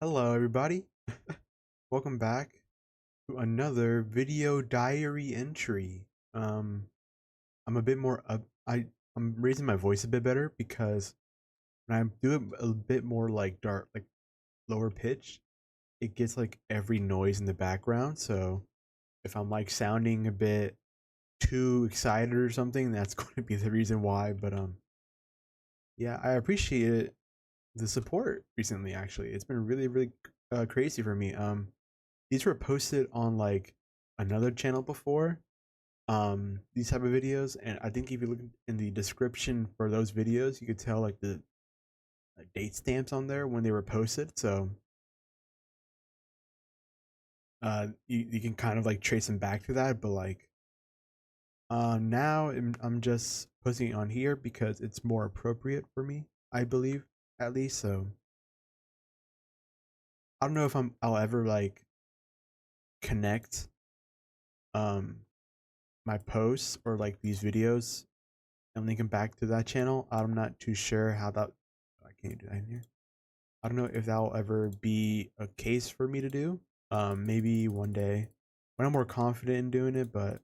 Hello, everybody. Welcome back to another video diary entry. I'm a bit more up. I'm raising my voice a bit better because when I do it a bit more like dark, like lower pitch, it gets like every noise in the background. So if I'm like sounding a bit too excited or something, that's going to be the reason why. But yeah, I appreciate the support recently. Actually, it's been really crazy for me. These were posted on like another channel before, these type of videos, and I think if you look in the description for those videos, you could tell like the date stamps on there when they were posted. So you can kind of like trace them back to that. But like now I'm just posting it on here because it's more appropriate for me, I believe, at least. So I don't know if I'll ever like connect um my posts or like these videos and link them back to that channel. I'm not too sure how that. I can't do that in here. I don't know if that'll ever be a case for me to do. Maybe one day when I'm more confident in doing it, but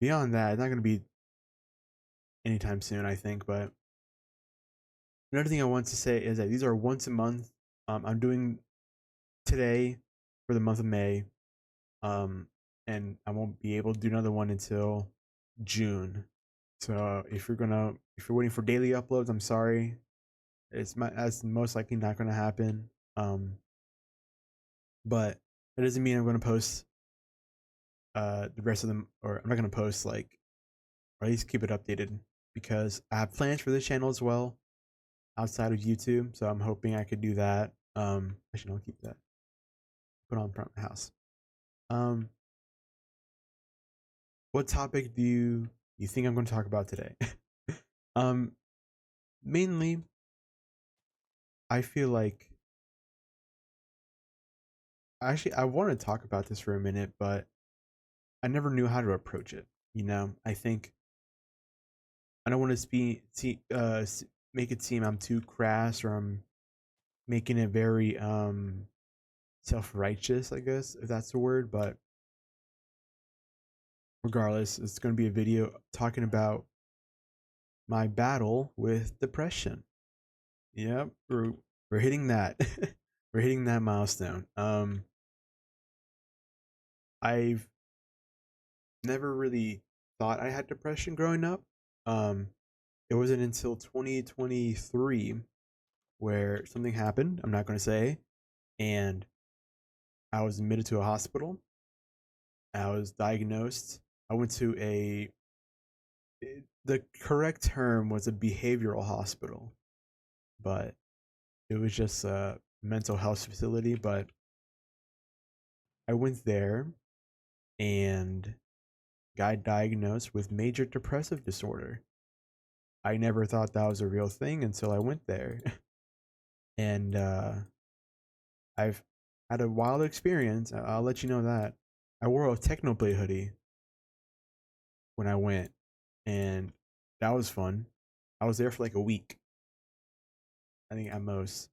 beyond that, it's not gonna be anytime soon, I think. But another thing I want to say is that these are once a month. I'm doing today for the month of May. Um, and I won't be able to do another one until June. So if you're waiting for daily uploads, I'm sorry. That's most likely not going to happen. But that doesn't mean I'm going to post the rest of them, or I'm not going to post like, or at least keep it updated because I have plans for this channel as well outside of YouTube. So I'm hoping I could do that. Actually, I'll keep that. Put on front of the house. Um, what topic do you think I'm going to talk about today? um, Mainly, I feel like actually I want to talk about this for a minute, but I never knew how to approach it. I think I don't want to make it seem I'm too crass or I'm making it very self righteous, I guess if that's the word. But regardless, it's going to be a video talking about my battle with depression. Yep, we're hitting that. We're hitting that milestone. I've never really thought I had depression growing up. Um, it wasn't until 2023 where something happened. I'm not going to say, and I was admitted to a hospital. I was diagnosed. I went to the correct term was a behavioral hospital, but it was just a mental health facility. But I went there and got diagnosed with major depressive disorder. I never thought that was a real thing until I went there. And I've had a wild experience. I'll let you know that. I wore a Technoblade hoodie when I went, and that was fun. I was there for like a week, I think at most.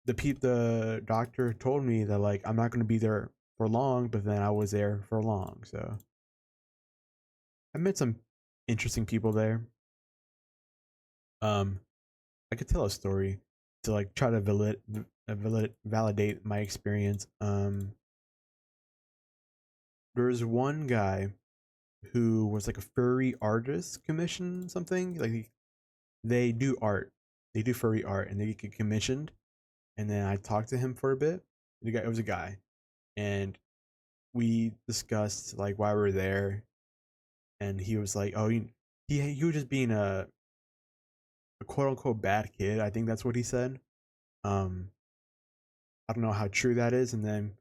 The doctor told me that like I'm not gonna be there for long, but then I was there for long. So I met some interesting people there. Um, I could tell a story to like try to validate my experience. There was one guy who was like a furry artist commission something like they do art, they do furry art, and they get commissioned. And then I talked to him for a bit. It was a guy, and we discussed like why we're there, and he was like, "Oh, he was just being a quote unquote bad kid." I think that's what he said. Um, I don't know how true that is. And then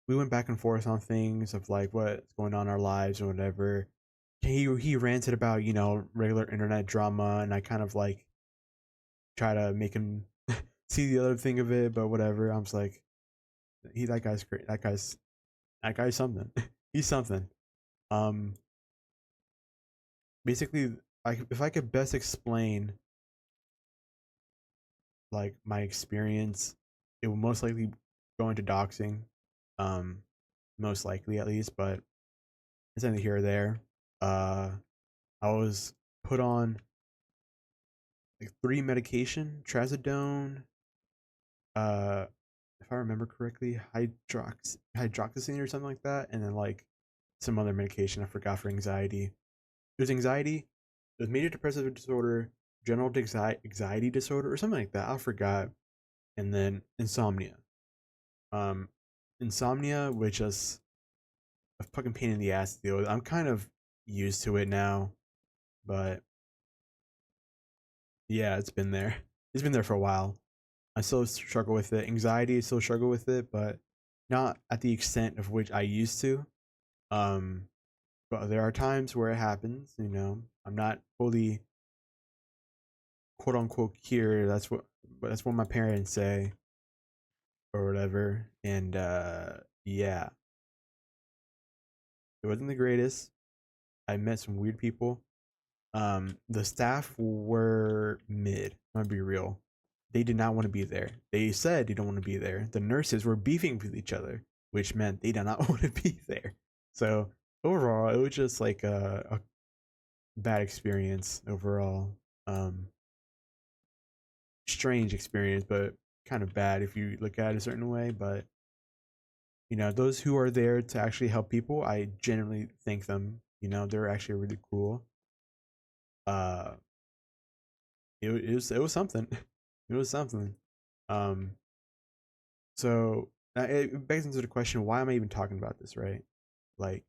we went back and forth on things of like what's going on in our lives or whatever. He ranted about regular internet drama, and I kind of like try to make him see the other thing of it, but whatever. I'm just like, that guy's great. That guy's something. He's something. Um, Basically, if I could best explain like my experience, it will most likely go into doxing, um, most likely at least, but it's neither here or there. Uh, I was put on like three medication, trazodone, uh, if I remember correctly, hydroxyzine or something like that, and then like some other medication I forgot for anxiety. It was anxiety, it was major depressive disorder, general anxiety disorder, or something like that. I forgot, and then insomnia. Um, insomnia, which is a fucking pain in the ass to deal with. I'm kind of used to it now, but yeah, it's been there. It's been there for a while. I still struggle with it. Anxiety, I still struggle with it, but not at the extent of which I used to. Um, but there are times where it happens. I'm not fully quote unquote cured. That's what my parents say or whatever. And yeah, it wasn't the greatest. I met some weird people. The staff were mid. I'm gonna be real. They did not want to be there. They said they don't want to be there. The nurses were beefing with each other, which meant they did not want to be there. So overall, it was just like a bad experience overall. Um, Strange experience, but kind of bad if you look at it a certain way. But those who are there to actually help people, I genuinely thank them. They're actually really cool. Uh, it was something. It was something. Um, so it begs into the question: why am I even talking about this? Right? Like,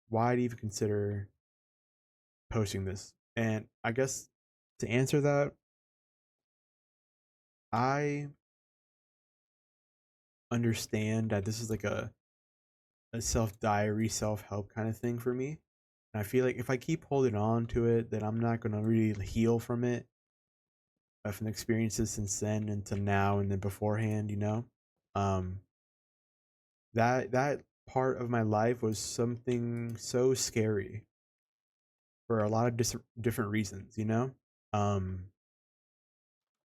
why do you even consider posting this? And I guess to answer that, I understand that this is like a self diary, self help kind of thing for me. And I feel like if I keep holding on to it, then I'm not gonna really heal from it, from the experiences since then until now and then beforehand. Um, that part of my life was something so scary for a lot of different reasons. Um,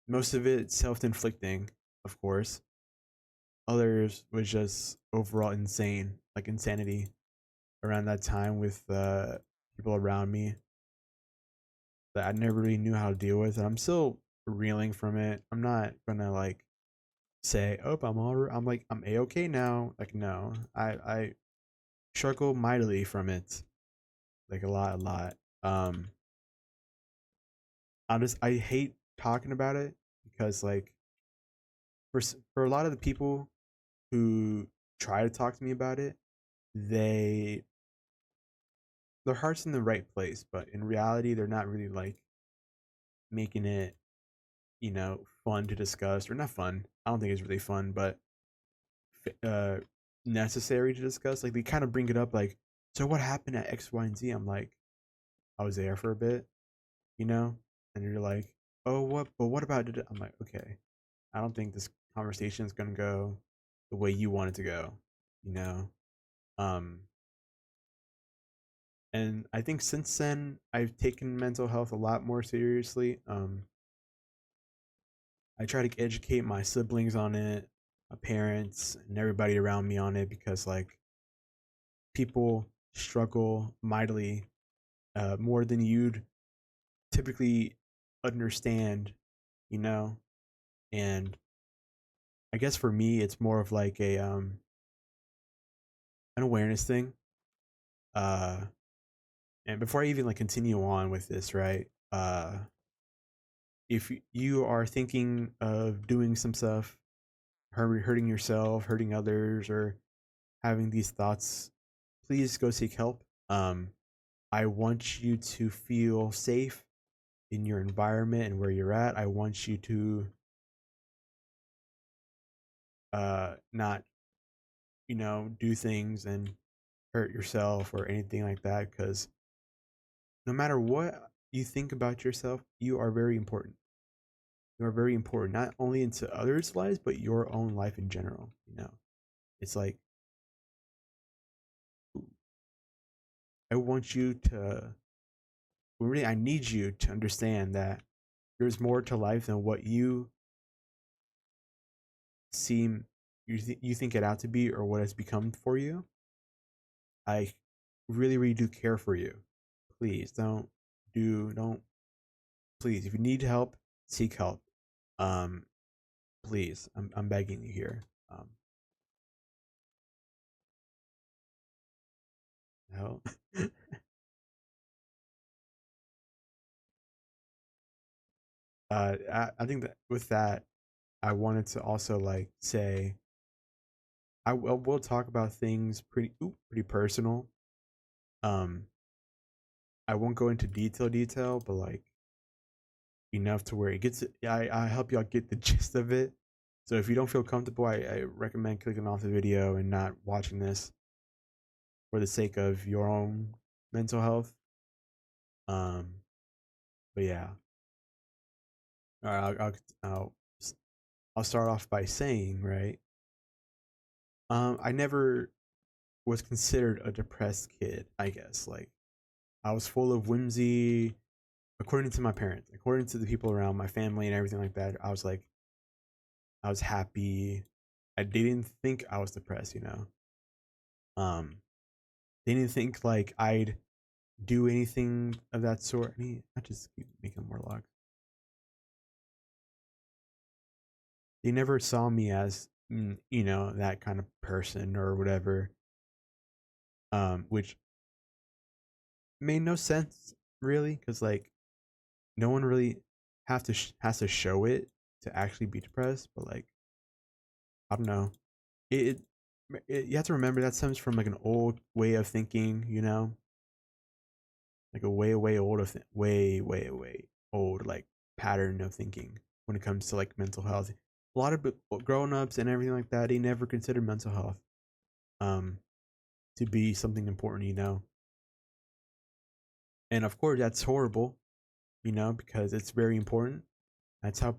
most of it self inflicting, of course. Others was just overall insane, like insanity around that time with people around me that I never really knew how to deal with, and I'm still reeling from it. I'm not gonna like say, "Oh, I'm like I'm a okay now." Like, no, I struggle mightily from it, like a lot, a lot. Um, I hate talking about it because like for a lot of the people who try to talk to me about it, they their heart's in the right place, but in reality, they're not really like making it fun to discuss, or not fun. I don't think it's really fun, but uh, necessary to discuss. Like they kind of bring it up, like, so what happened at X, Y, and Z? I'm like, I was there for a bit, you know, and you're like, oh, what? But what about it? I'm like, okay, I don't think this conversation is gonna go the way you want it to go, you know. Um, and I think since then I've taken mental health a lot more seriously. I try to educate my siblings on it, my parents, and everybody around me on it because like people struggle mightily more than you'd typically understand, you know. And I guess for me, it's more of like a an awareness thing. Uh, and before I even like continue on with this, right? If you are thinking of doing some stuff, hurting yourself, hurting others, or having these thoughts, please go seek help. I want you to feel safe in your environment and where you're at. I want you to not, do things and hurt yourself or anything like that because no matter what you think about yourself, you are very important. You are very important, not only into others' lives, but your own life in general. It's like, I want you to, really, I need you to understand that there's more to life than what you seem you think it out to be or what it's become for you, I really, really do care for you. Please don't please, if you need help, seek help. Um, please, I'm begging you here. No. I think that with that, I wanted to also like say will talk about things pretty personal. Um, I won't go into detail, but like enough to where it gets. I help y'all get the gist of it. So if you don't feel comfortable, I recommend clicking off the video and not watching this for the sake of your own mental health. Um, but yeah, all right, I'll start off by saying, right. I never was considered a depressed kid. I guess like I was full of whimsy, according to my parents, according to the people around my family and everything like that. I was happy. I didn't think I was depressed, you know. Um, they didn't think like I'd do anything of that sort. I just keep making more logs. They never saw me as you know, that kind of person or whatever. Which made no sense really, because like no one really has to show it to actually be depressed. But like I don't know, it, you have to remember that stems from like an old way of thinking, you know, like a way old of way old like pattern of thinking when it comes to like mental health. A lot of grown ups and everything like that, they never consider mental health um to be something important, you know. And of course that's horrible, you know, because it's very important. That's how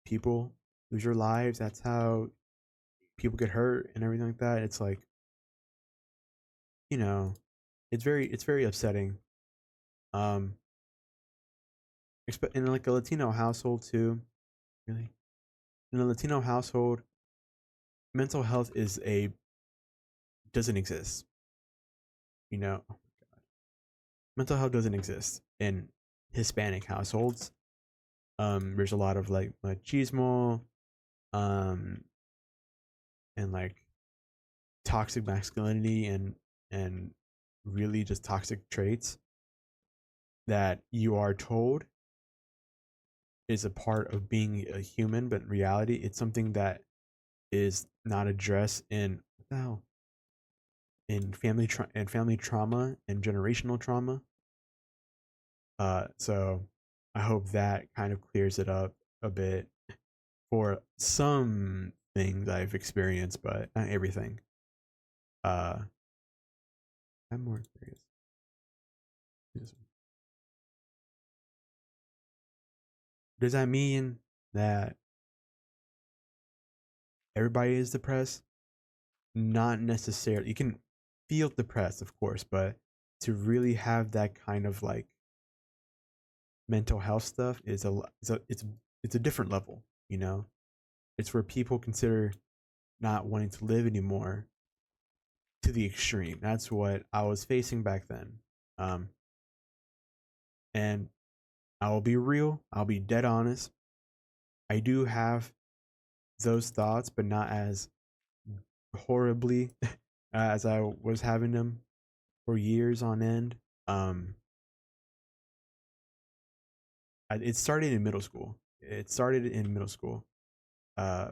people lose their lives. That's how people get hurt and everything like that. It's like, you know, it's very upsetting. Um, in like a Latino household too. Really, in a Latino household, mental health is a doesn't exist. You know, mental health doesn't exist in Hispanic households. There's a lot of like machismo, um, and like toxic masculinity and really just toxic traits that you are told is a part of being a human, but in reality, it's something that is not addressed in what the hell, in family trauma and generational trauma. So I hope that kind of clears it up a bit for some things I've experienced, but not everything. Uh, I'm more curious. Does that mean that everybody is depressed? Not necessarily. You can feel depressed, of course, but to really have that kind of like mental health stuff is it's a different level, you know. It's where people consider not wanting to live anymore to the extreme. That's what I was facing back then. Um, and I will be real, I'll be dead honest. I do have those thoughts, but not as horribly as I was having them for years on end. Um, it started in middle school. It started in middle school. Uh,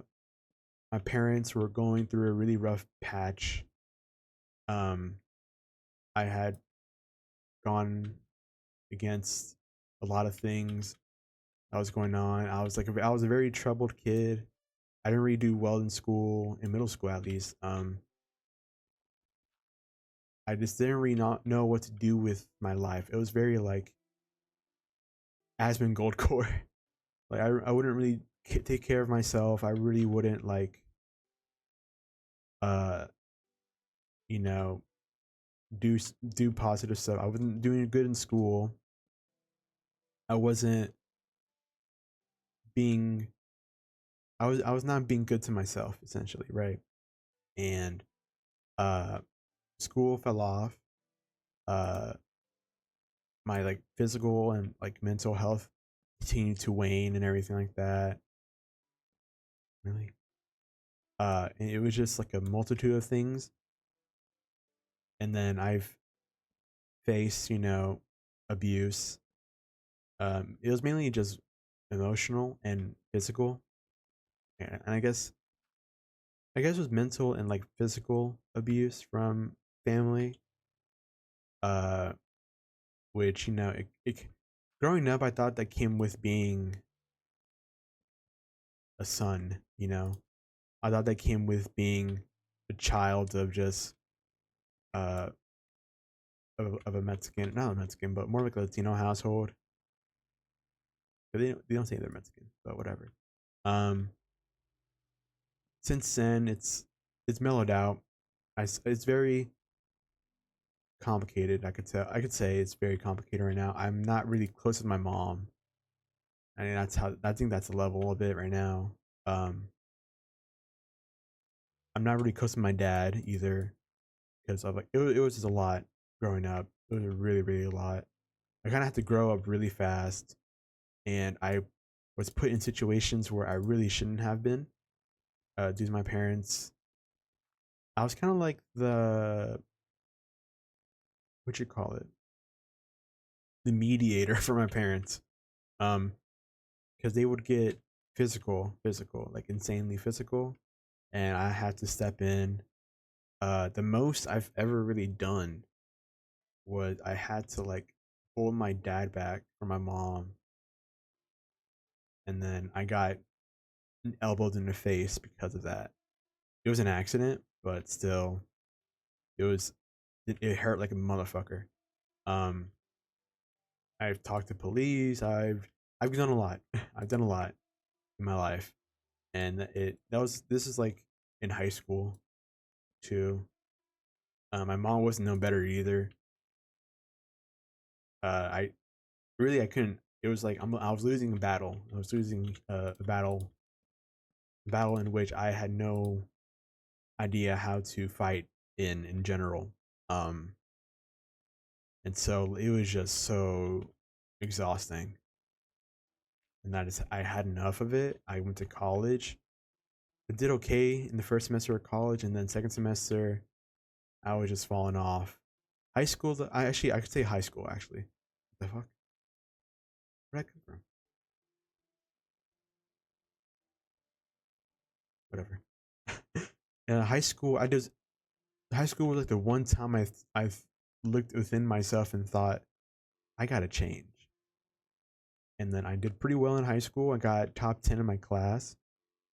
my parents were going through a really rough patch. Um, I had gone against a lot of things that was going on. I was a very troubled kid. I didn't really do well in school, in middle school at least. I just didn't really not know what to do with my life. It was very like Aspen Goldcore. Like I wouldn't really take care of myself. I really wouldn't like uh you know do positive stuff. I wasn't doing good in school. I wasn't being I was not being good to myself essentially, right? And uh school fell off. Uh my like physical and like mental health continued to wane and everything like that. Really? And it was just like a multitude of things. And then I've faced, abuse. It was mainly just emotional and physical. And I guess it was mental and like physical abuse from family. Uh which, growing up I thought that came with being a son. I thought that came with being a child of just uh of a Mexican, not a Mexican, but more like a Latino household. But they don't say they're Mexican, but whatever. Um, since then, it's mellowed out. It's very complicated. I could say it's very complicated right now. I'm not really close with my mom. I mean, I think that's the level of it right now. Um, I'm not really close with my dad either because of like it was just a lot growing up. It was really really a lot. I kind of had to grow up really fast, and I was put in situations where I really shouldn't have been due to my parents. I was kind of like the what you call it, the mediator for my parents, um, because they would get physical, like insanely physical, and I had to step in. The most I've ever really done was I had to like hold my dad back from my mom, and then I got elbowed in the face because of that. It was an accident, but still, it was it hurt like a motherfucker. Um, I've talked to police. I've done a lot. I've done a lot in my life, and this is like in high school too. My mom wasn't no better either. I really I couldn't. It was like I was losing a battle. I was losing a battle in which I had no idea how to fight in general. Um, and so it was just so exhausting. And I had enough of it. I went to college. I did okay in the first semester of college, and then second semester I was just falling off. High school, I could say high school actually. What the fuck? Where'd I come from? Whatever. High school, high school was like the one time I looked within myself and thought I gotta change. And then I did pretty well in high school. I got top 10 in my class,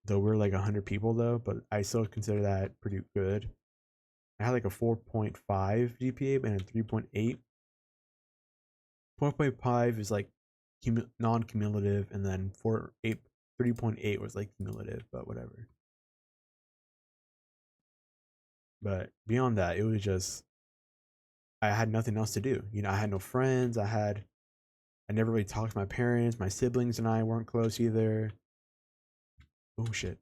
though we're like 100 people though, but I still consider that pretty good. I had like a 4.5 GPA and a 3.8. 4.5 is like non-cumulative, and then 3.8 was like cumulative, but whatever. But beyond that, it was just I had nothing else to do. I had no friends. I never really talked to my parents. My siblings and I weren't close either. Oh shit.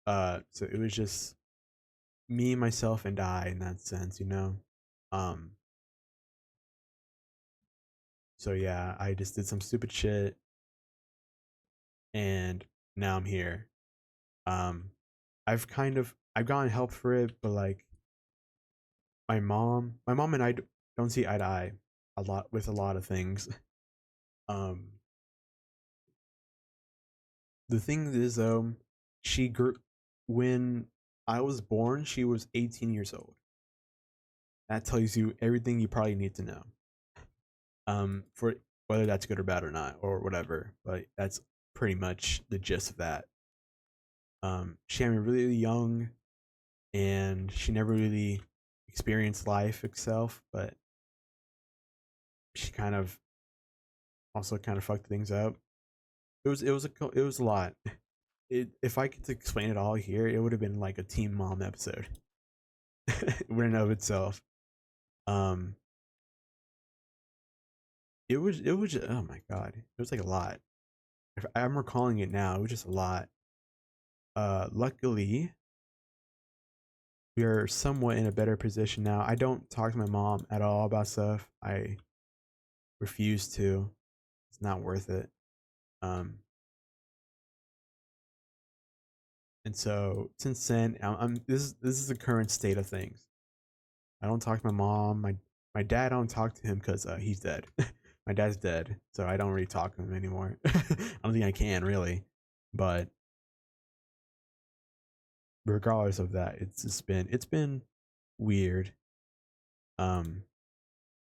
So it was just me, myself, and I in that sense. Um. So yeah, I just did some stupid shit, and now I'm here. Um. I've gotten help for it, but like my mom and I don't see eye to eye a lot with a lot of things. Um. The thing is, she grew when I was born. She was 18 years old. That tells you everything you probably need to know. For whether that's good or bad or not or whatever, but that's pretty much the gist of that. She had me really young, and she never really experienced life itself, but she kind of also kind of fucked things up. It was a lot. If I could explain it all here, it would have been like a Teen Mom episode in and of itself. Um, it was oh my god, it was like a lot. If I'm recalling it now, it was just a lot. Luckily, we are somewhat in a better position now. I don't talk to my mom at all about stuff. I refuse to. It's not worth it. Um, and so since then, this is the current state of things. I don't talk to my mom. My dad, I don't talk to him because he's dead. My dad's dead, so I don't really talk to him anymore. I don't think I can really, but regardless of that, it's been weird. Um,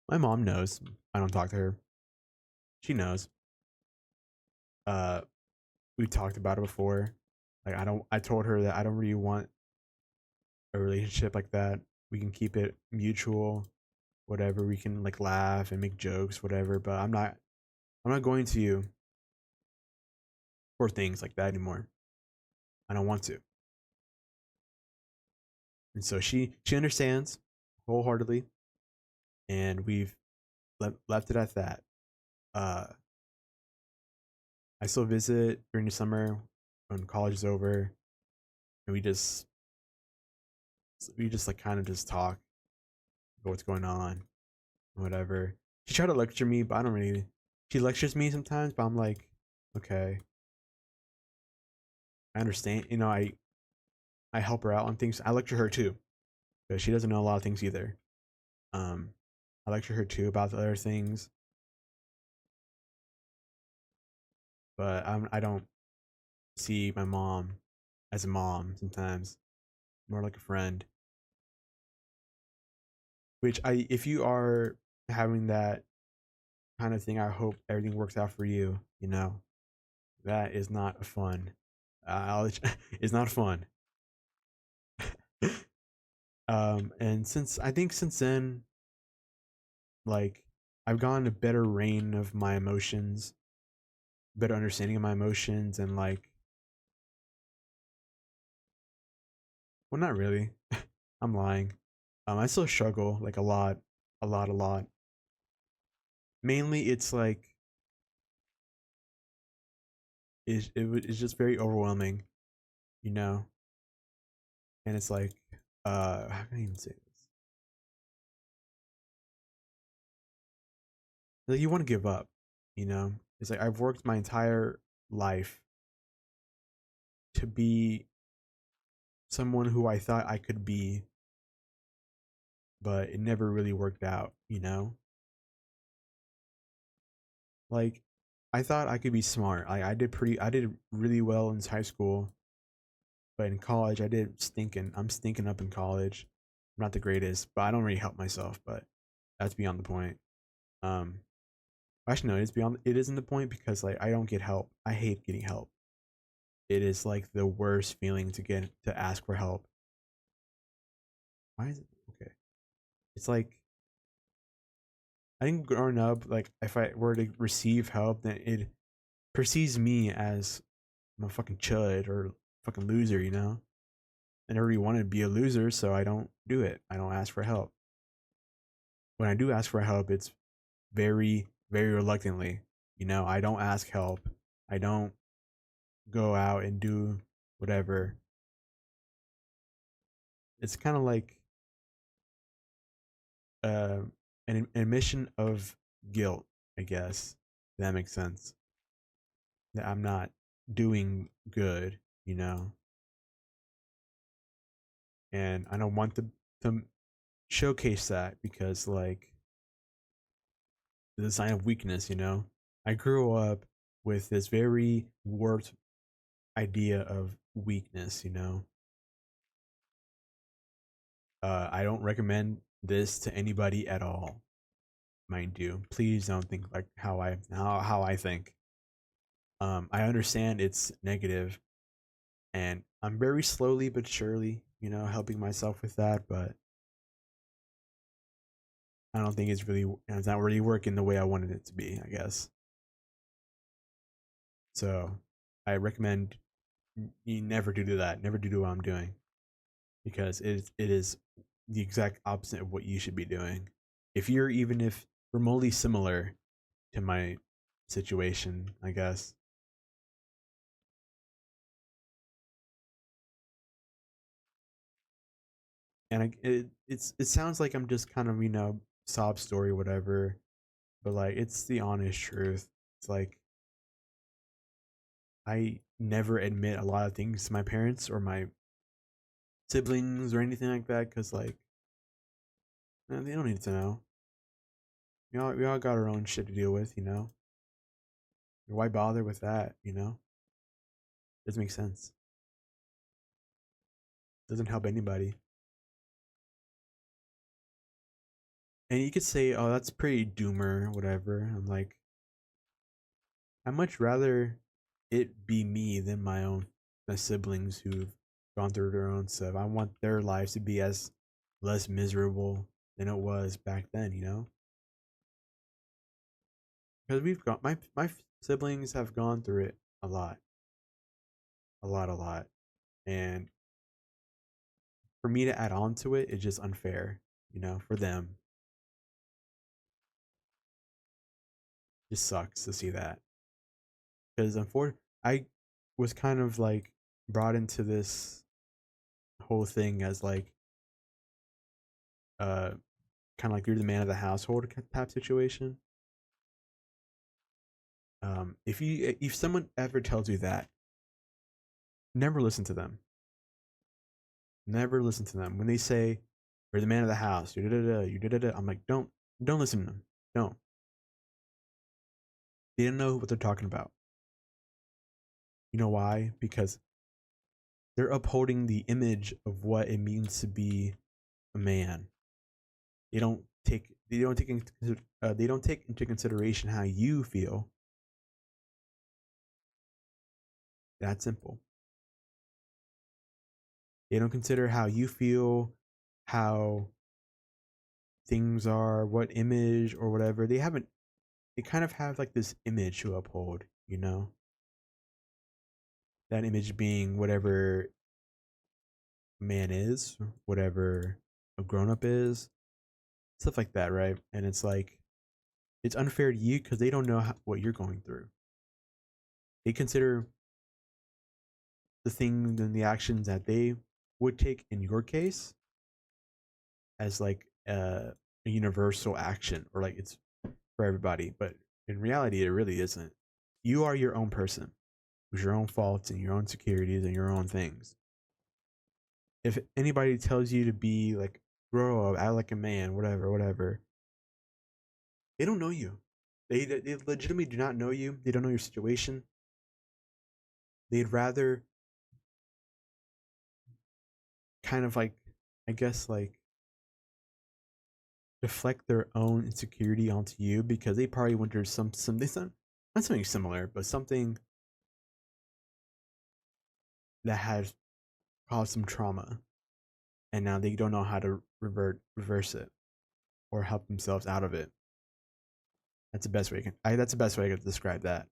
my mom knows I don't talk to her. She knows. Uh, we talked about it before. Like I don't. I told her that I don't really want a relationship like that. We can keep it mutual, whatever. We can like laugh and make jokes, whatever. But I'm not going to you for things like that anymore. I don't want to. And so she understands wholeheartedly, and we've left it at that. Uh, I still visit during the summer when college is over, and we just like kind of just talk about what's going on, whatever. She tried to lecture me, but I don't really. She lectures me sometimes, but I'm like, okay, I understand. You know, I help her out on things. I lecture her too because she doesn't know a lot of things either. Um, I lecture her too about the other things, but I don't see my mom as a mom sometimes, more like a friend. Which I, if you are having that kind of thing, I hope everything works out for you. You know, that is not fun. It's not fun. And since then, like I've gotten a better reign of my emotions, better understanding of my emotions, and like, well, not really. I'm lying. I still struggle like a lot. Mainly, it's like it's just very overwhelming, you know. And it's like, how can I even say this? Like you want to give up, you know. It's like I've worked my entire life to be someone who I thought I could be, but it never really worked out, you know. Like I thought I could be smart. Like I did really well in high school, but in college I did stinking. I'm stinking up in college. I'm not the greatest, but I don't really help myself. But that's beyond the point. Um, actually, no, it's beyond. It isn't the point because like I don't get help. I hate getting help. It is like the worst feeling to get to ask for help. Why is it okay? It's like I think growing up, like if I were to receive help, then it perceives me as I'm a fucking chud or fucking loser, you know? I never really wanted to be a loser, so I don't do it. I don't ask for help. When I do ask for help, it's very reluctantly. You know, I don't ask help. I don't go out and do whatever. It's kind of like uh, an admission of guilt, I guess. If that makes sense. That I'm not doing good, you know, and I don't want to showcase that because like it's a sign of weakness, you know. I grew up with this very warped idea of weakness, you know. I don't recommend this to anybody at all, mind you. Please don't think like how I think. I understand it's negative, and I'm very slowly but surely, you know, helping myself with that. But I don't think it's not really working the way I wanted it to be. I guess so. I recommend you never do that. Never do what I'm doing because it is the exact opposite of what you should be doing. If you're even if remotely similar to my situation, I guess. and it sounds like I'm just kind of sob story whatever, but like it's the honest truth. It's like I never admit a lot of things to my parents or my siblings or anything like that because like they don't need to know. We all got our own shit to deal with, you know. Why bother with that, you know? Doesn't make sense. Doesn't help anybody. And you could say, "Oh, that's pretty doomer, whatever." I'm like, I'd much rather it be me than my siblings who've gone through their own stuff. I want their lives to be as less miserable than it was back then, you know? Because we've got my siblings have gone through it a lot, a lot, and for me to add on to it, it's just unfair, you know, for them. It just sucks to see that because unfortunately, I was kind of like brought into this whole thing as like uh kind of like you're the man of the household type situation. If someone ever tells you that, never listen to them. Never listen to them when they say you're the man of the house. You da da da. You da da da. I'm like, don't listen to them. Don't. They don't know what they're talking about. You know why? Because they're upholding the image of what it means to be a man. They don't take into consideration how you feel. That simple. They don't consider how you feel, how things are, what image or whatever. They kind of have like this image to uphold, you know? That image being whatever man is, whatever a grown up is, stuff like that, right? And it's like, it's unfair to you because they don't know what you're going through. They consider the things and the actions that they would take in your case as like a universal action or like it's for everybody. But in reality, it really isn't. You are your own person with your own faults and your own insecurities and your own things. If anybody tells you to be like grow up, act like a man, whatever, whatever, they don't know you. They legitimately do not know you. They don't know your situation. They'd rather kind of like, I guess, like deflect their own insecurity onto you because they probably went through some they not something similar, but something that has caused some trauma, and now they don't know how to reverse it or help themselves out of it. That's the best way that's the best way I could describe that.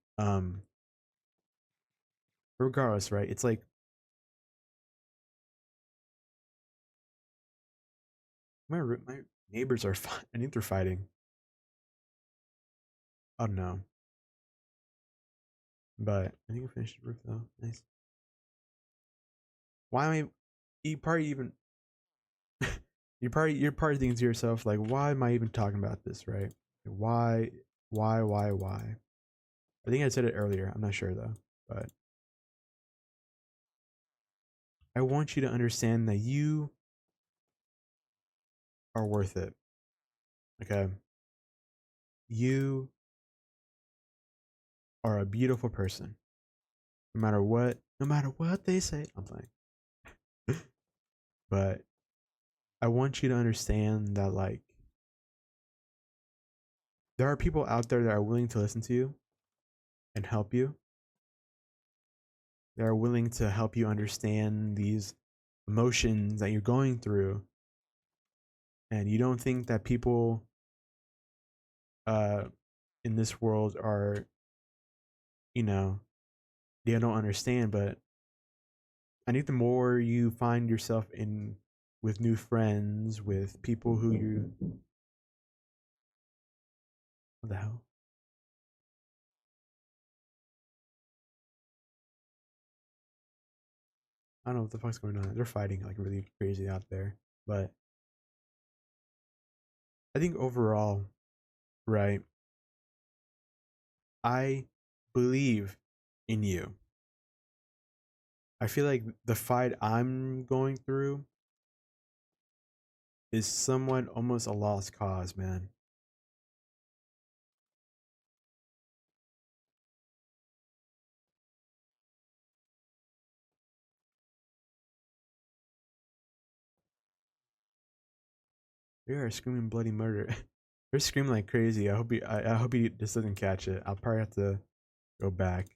Regardless, right? It's like my neighbors are I think they're fighting. I don't know, but I think I finished the roof though. Nice. Why am I? You probably even you're probably thinking to yourself like, why am I even talking about this, right? Why, why? I think I said it earlier. I'm not sure though, but I want you to understand that you are worth it. Okay, you are a beautiful person. No matter what they say. I'm playing, but I want you to understand that like there are people out there that are willing to listen to you and help you. They are willing to help you understand these emotions that you're going through, and you don't think that people uh in this world are, you know, they don't understand, but I think the more you find yourself in with new friends, with people who you what the hell? I don't know what the fuck's going on. They're fighting like really crazy out there. But I think overall, right, I believe in you. I feel like the fight I'm going through is somewhat almost a lost cause, man. They are screaming bloody murder. They're screaming like crazy. I hope he just doesn't catch it. I'll probably have to go back.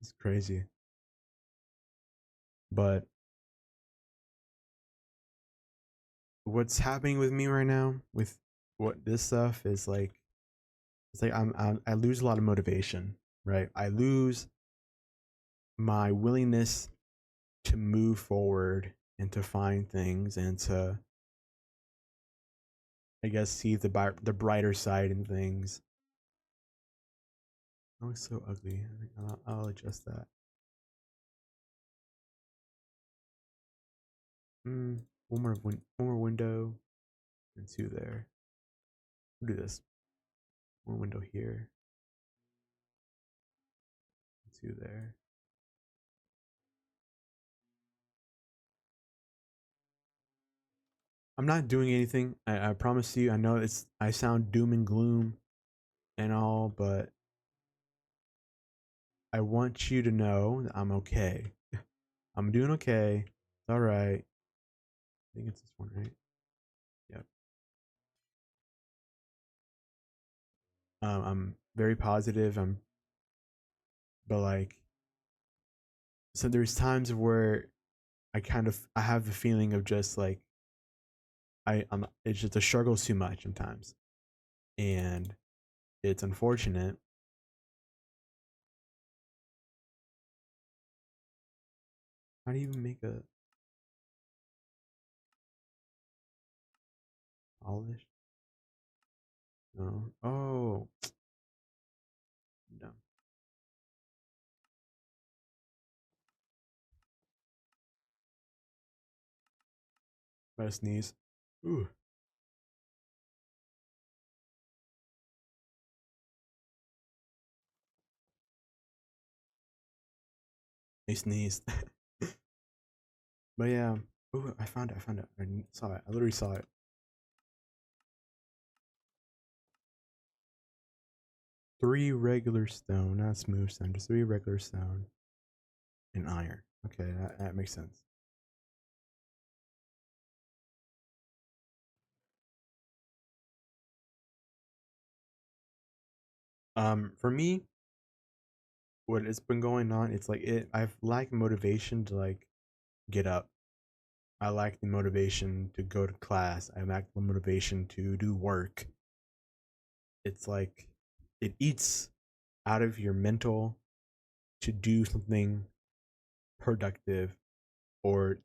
It's crazy. But what's happening with me right now with what this stuff is like, it's like I lose a lot of motivation, right? I lose my willingness to move forward and to find things and to, I guess, see the brighter side in things. Oh, it's so ugly. I'll adjust that. One more window and two there. We'll do this. One window here, two there. I'm not doing anything. I promise you. I know I sound doom and gloom and all, but I want you to know that I'm okay. I'm doing okay. It's all right. I think it's this one, right? Yep. I'm very positive. But like, so there's times where I have the feeling of just like I'm. It's just the struggle's too much sometimes, and it's unfortunate. How do you even make a polish? No. Oh, no. About to sneeze. Ooh, I sneezed. But yeah. Ooh, I found it. I found it. I saw it. I literally saw it. Three regular stone, not smooth stone, just three regular stone and iron. Okay, that makes sense. For me, what has been going on, it's like I've lacked motivation to like get up. I lack the motivation to go to class. I lack the motivation to do work. It's like it eats out of your mental to do something productive or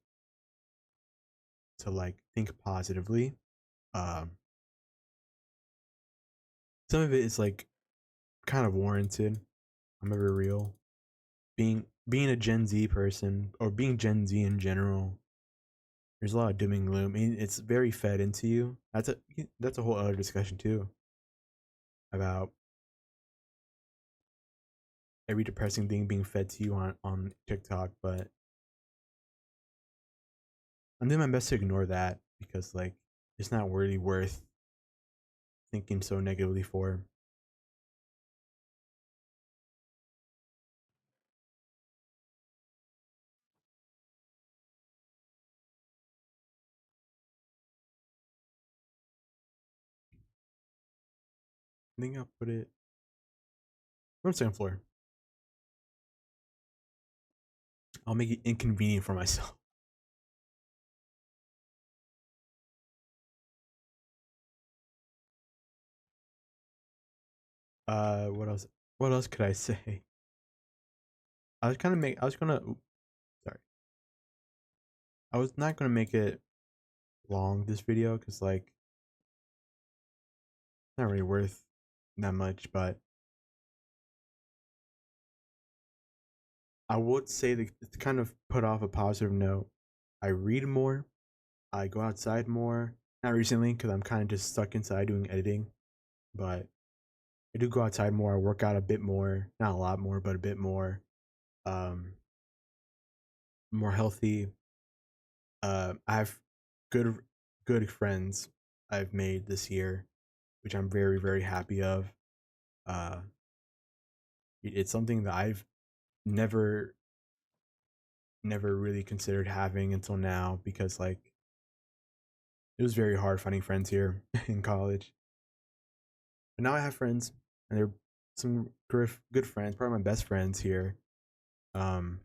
to like think positively. Um, some of it is like kind of warranted. I'm ever real. Being a Gen Z person or being Gen Z in general, there's a lot of doom and gloom. I mean, it's very fed into you. That's a whole other discussion too about every depressing thing being fed to you on TikTok. But I'm doing my best to ignore that because like it's not really worth thinking so negatively for. I think I'll put it on the second floor. I'll make it inconvenient for myself. What else? What else could I say? I was gonna. Sorry. I was not gonna make it long this video because like it's not really worth that much. But I would say that to kind of put off a positive note, I read more, I go outside more. Not recently because I'm kind of just stuck inside doing editing, but I do go outside more. I work out a bit more, not a lot more, but a bit more. Um, more healthy. I have good good friends I've made this year, which I'm very very happy of. Uh, it's something that I've never never really considered having until now because like it was very hard finding friends here in college. But now I have friends, and they're some good friends, probably my best friends here. Um,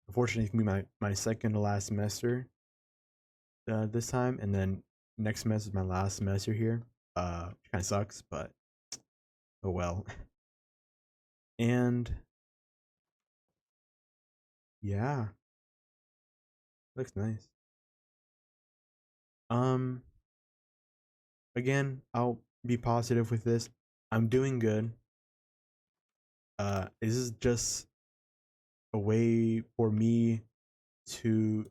Unfortunately, it can be my second to last semester this time, and then next semester is my last semester here. Which kind of sucks, but oh well. And yeah, looks nice. Um, Again, I'll be positive with this. I'm doing good. This is just a way for me to,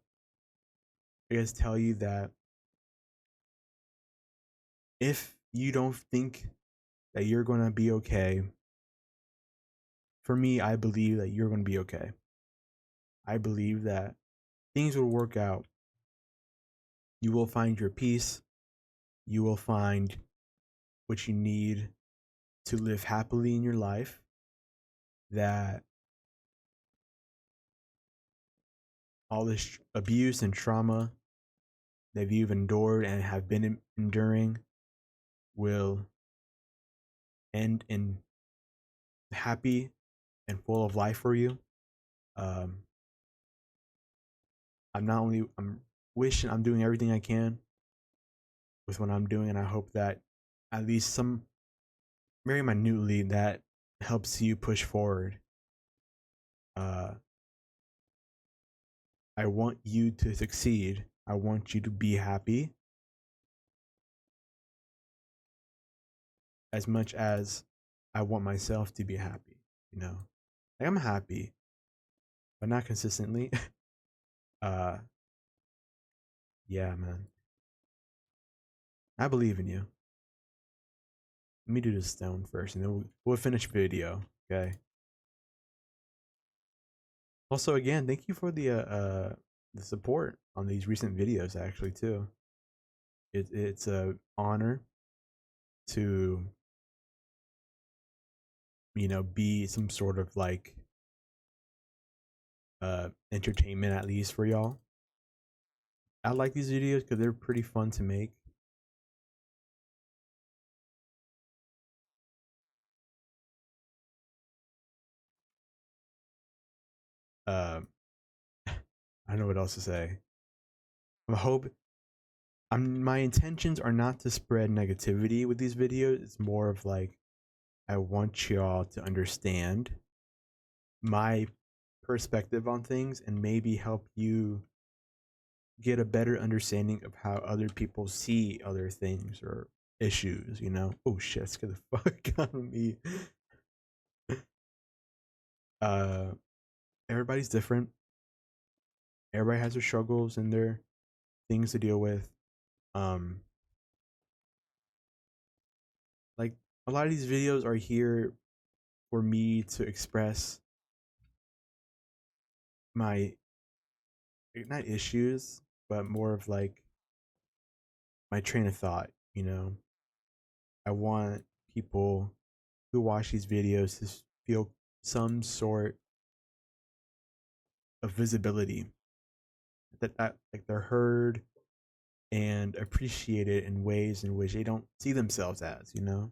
I guess, tell you that if you don't think that you're gonna be okay, for me, I believe that you're gonna be okay. I believe that things will work out. You will find your peace. You will find what you need to live happily in your life. That all this abuse and trauma that you've endured and have been enduring will end in happy and full of life for you. Um, I'm wishing I'm doing everything I can with what I'm doing, and I hope that at least some very minutely that helps you push forward. Uh, I want you to succeed. I want you to be happy as much as I want myself to be happy. You know, like I'm happy, but not consistently. uh, yeah, man. I believe in you. Let me do this stone first, and then we'll finish video. Okay. Also, again, thank you for the support on these recent videos. Actually, too, it's a honor to be some sort of like entertainment at least for y'all. I like these videos because they're pretty fun to make. Uh, I don't know what else to say. I hope my intentions are not to spread negativity with these videos. It's more of like I want y'all to understand my perspective on things and maybe help you get a better understanding of how other people see other things or issues, you know? Oh shit, scare the fuck out of me. Uh Everybody's different. Everybody has their struggles and their things to deal with. Um like a lot of these videos are here for me to express my not issues, but more of like my train of thought, you know. I want people who watch these videos to feel some sort of visibility that like they're heard and appreciated in ways in which they don't see themselves as, you know.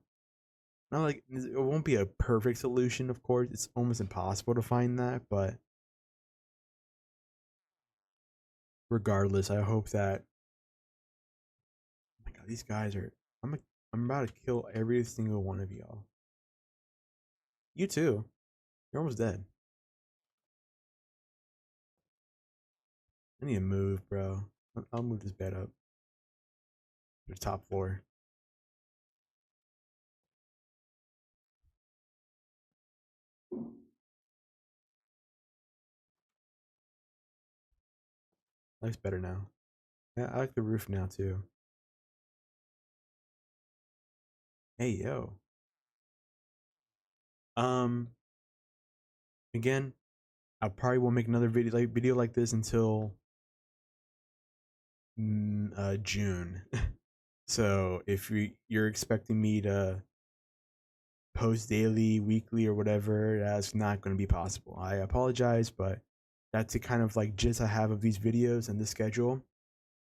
Not like it won't be a perfect solution, of course. It's almost impossible to find that, but regardless, I hope that oh my god, these guys are I'm about to kill every single one of y'all. You too. You're almost dead. I need to move, bro. I'll move this bed up to the top floor. Life's better now. Yeah, I like the roof now too. Hey yo. Um again, I probably won't make another video like this until June. So if you're expecting me to post daily, weekly, or whatever, that's not going to be possible. I apologize, but that's the kind of like gist I have of these videos and the schedule.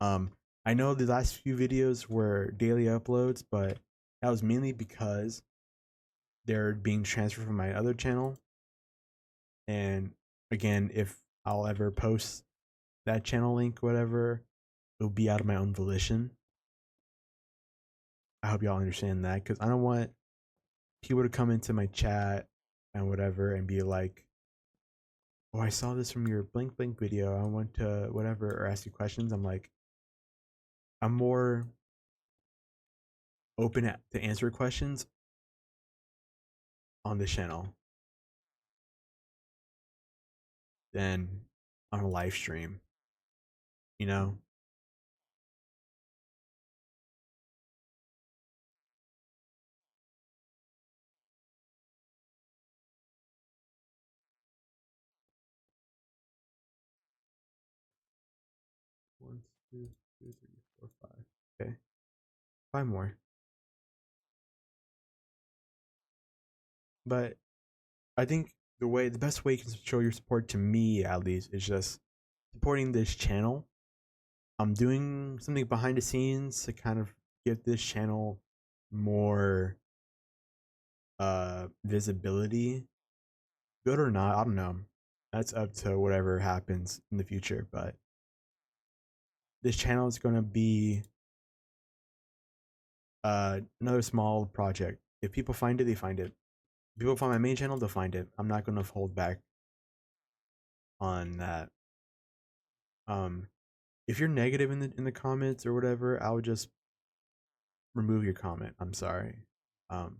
Um, I know the last few videos were daily uploads, but that was mainly because they're being transferred from my other channel. And again, if I'll ever post that channel link, whatever, it'll be out of my own volition. I hope y'all understand that because I don't want people to come into my chat and whatever and be like, "Oh, I saw this from your blink blink video. I want to whatever," or ask you questions. I'm like, I'm more open to answer questions on this channel than on a live stream. You know, 1, 2, 3, 4, 5. Okay, 5 more. But I think the best way you can show your support to me at least is just supporting this channel. I'm doing something behind the scenes to kind of give this channel more visibility. Good or not, I don't know. That's up to whatever happens in the future, but this channel is going to be another small project. If people find it, they find it. If people find my main channel, they'll find it. I'm not going to hold back on that. Um if you're negative in the comments or whatever, I would just remove your comment. I'm sorry. Um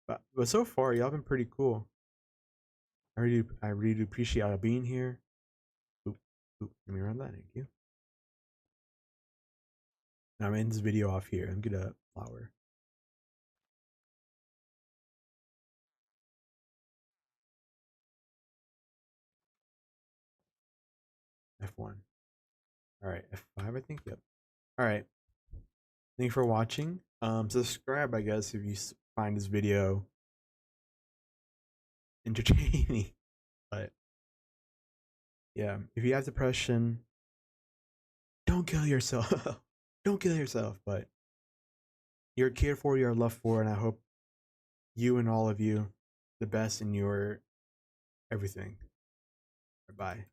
but so far y'all been pretty cool. I really do appreciate y'all being here. Oop, oop, let me run that. Thank you. Now I'm end this video off here. I'm gonna flower. F1. All right, F5 I think. Yep. All right. Thank you for watching. Subscribe I guess if you find this video entertaining. But yeah, if you have depression, don't kill yourself. Don't kill yourself, but you're cared for, you're loved for, and I hope you and all of you the best in your everything. Bye.